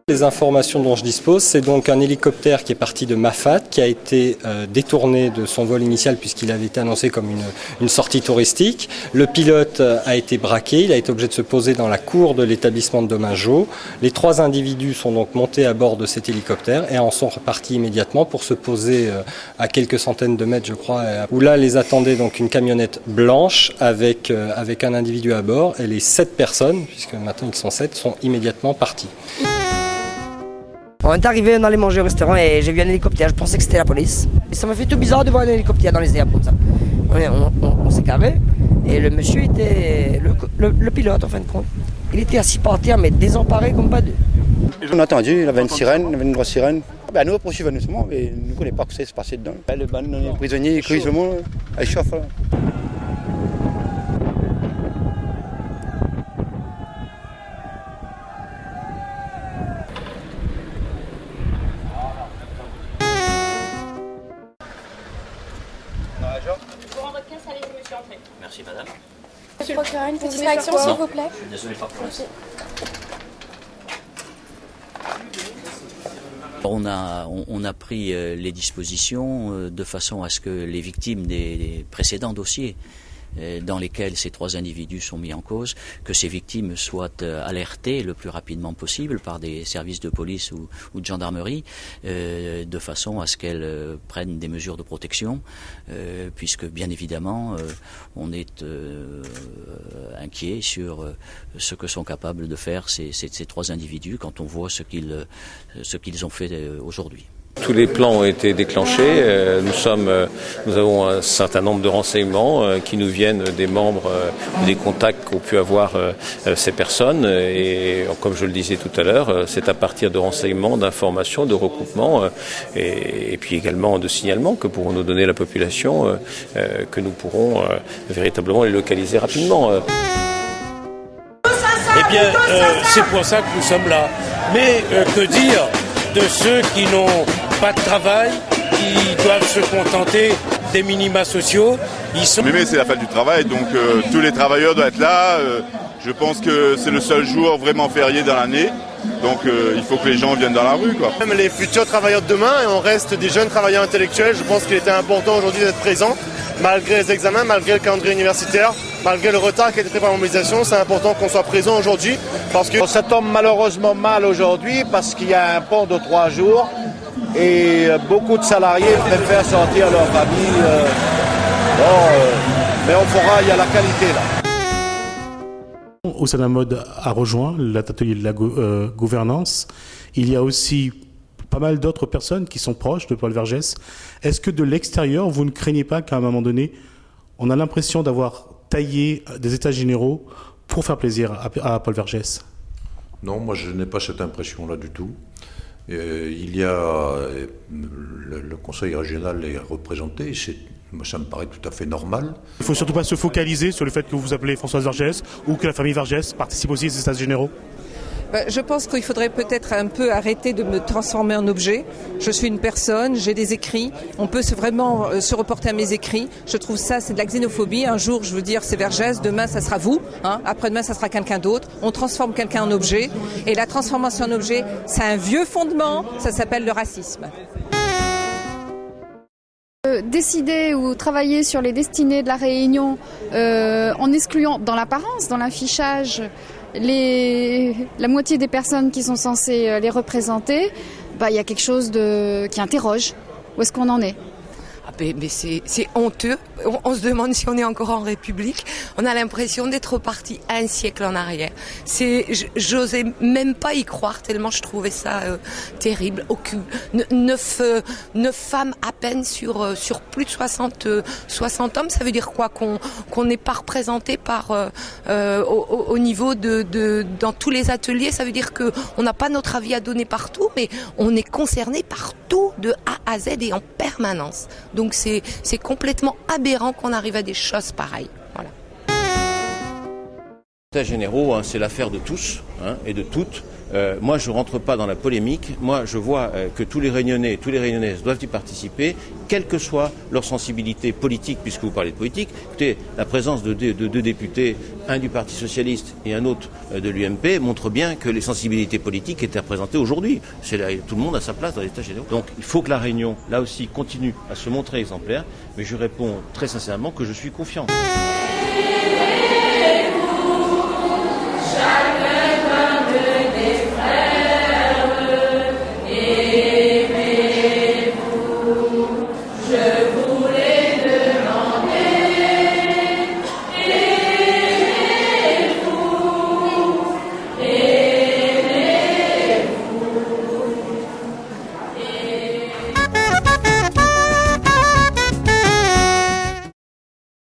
Les informations dont je dispose, c'est donc un hélicoptère qui est parti de Mafat, qui a été détourné de son vol initial puisqu'il avait été annoncé comme une sortie touristique. Le pilote a été braqué, il a été obligé de se poser dans la cour de l'établissement de Domingeau. Les 3 individus sont donc montés à bord de cet hélicoptère et en sont repartis immédiatement pour se poser à quelques centaines de mètres, je crois, où là les attendait donc une camionnette blanche avec un individu à bord, et les 7 personnes, puisque maintenant ils sont 7, sont immédiatement partis. On est arrivé, on allait manger au restaurant et j'ai vu un hélicoptère, je pensais que c'était la police. Et ça m'a fait tout bizarre de voir un hélicoptère dans les airs comme ça. On s'est carré et le monsieur était le pilote en fin de compte. Il était assis par terre mais désemparé comme pas deux. On a entendu, il avait une sirène, il avait une grosse sirène. Nous on poursuivait doucement, mais nous ne connaissons pas ce qui s'est passé dedans. Les prisonniers, ils crient tout le monde, ils chauffent. Merci madame. Monsieur le procureur, une petite réaction s'il vous plaît. Désolé pas pour l'instant. On a pris les dispositions de façon à ce que les victimes des précédents dossiers dans lesquels ces 3 individus sont mis en cause, que ces victimes soient alertées le plus rapidement possible par des services de police ou de gendarmerie, de façon à ce qu'elles prennent des mesures de protection, puisque bien évidemment on est inquiet sur ce que sont capables de faire ces 3 individus quand on voit ce qu'ils ont fait aujourd'hui. Tous les plans ont été déclenchés. Nous avons un certain nombre de renseignements qui nous viennent des membres, des contacts qu'ont pu avoir ces personnes. Et comme je le disais tout à l'heure, c'est à partir de renseignements, d'informations, de recoupements et puis également de signalements que pourront nous donner la population que nous pourrons véritablement les localiser rapidement. Eh bien, c'est pour ça que nous sommes là. Mais que dire de ceux qui n'ont pas de travail, qui doivent se contenter des minima sociaux? Mais c'est la fin du travail, donc tous les travailleurs doivent être là. Je pense que c'est le seul jour vraiment férié dans l'année. Donc il faut que les gens viennent dans la rue, quoi. Même les futurs travailleurs de demain, et on reste des jeunes travailleurs intellectuels, je pense qu'il était important aujourd'hui d'être présent, malgré les examens, malgré le calendrier universitaire, malgré le retard qui a été pris par la mobilisation. C'est important qu'on soit présent aujourd'hui, parce que ça tombe malheureusement mal aujourd'hui, parce qu'il y a un pont de 3 jours, et beaucoup de salariés préfèrent sortir leur famille. Mais on fera, il y a la qualité là. Oussana Mode a rejoint l'atelier de la gouvernance. Il y a aussi pas mal d'autres personnes qui sont proches de Paul Vergès. Est-ce que de l'extérieur, vous ne craignez pas qu'à un moment donné, on a l'impression d'avoir taillé des états généraux pour faire plaisir à Paul Vergès? Non, moi je n'ai pas cette impression-là du tout. Il y a le conseil régional est représenté, ça me paraît tout à fait normal. Il ne faut surtout pas se focaliser sur le fait que vous appelez Françoise Vergès ou que la famille Vergès participe aussi aux états généraux. Je pense qu'il faudrait peut-être un peu arrêter de me transformer en objet. Je suis une personne, j'ai des écrits. On peut vraiment se reporter à mes écrits. Je trouve ça, c'est de la xénophobie. Un jour, je veux dire, c'est Vergès. Demain, ça sera vous. Après-demain, ça sera quelqu'un d'autre. On transforme quelqu'un en objet. Et la transformation en objet, c'est un vieux fondement. Ça s'appelle le racisme. Décider ou travailler sur les destinées de la Réunion en excluant dans l'apparence, dans l'affichage, la moitié des personnes qui sont censées les représenter, il y a quelque chose qui interroge. Où est-ce qu'on en est ? Mais c'est honteux. On se demande si on est encore en République. On a l'impression d'être reparti un siècle en arrière. J'osais même pas y croire tellement je trouvais ça terrible. 9 femmes à peine sur plus de 60 hommes. Ça veut dire quoi? Qu'on n'est pas représenté au niveau dans tous les ateliers. Ça veut dire qu'on n'a pas notre avis à donner partout, mais on est concerné par tout de A à Z et en permanence. Donc c'est complètement aberrant qu'on arrive à des choses pareilles. Voilà. Les états généraux, c'est l'affaire de tous et de toutes. moi, je ne rentre pas dans la polémique. Moi, je vois que tous les Réunionnais et toutes les Réunionnaises doivent y participer, quelle que soit leur sensibilité politique, puisque vous parlez de politique. Écoutez, la présence de deux députés, un du Parti socialiste et un autre de l'UMP, montre bien que les sensibilités politiques étaient représentées aujourd'hui. Tout le monde a sa place dans les États généraux. Donc, il faut que la Réunion, là aussi, continue à se montrer exemplaire. Mais je réponds très sincèrement que je suis confiant.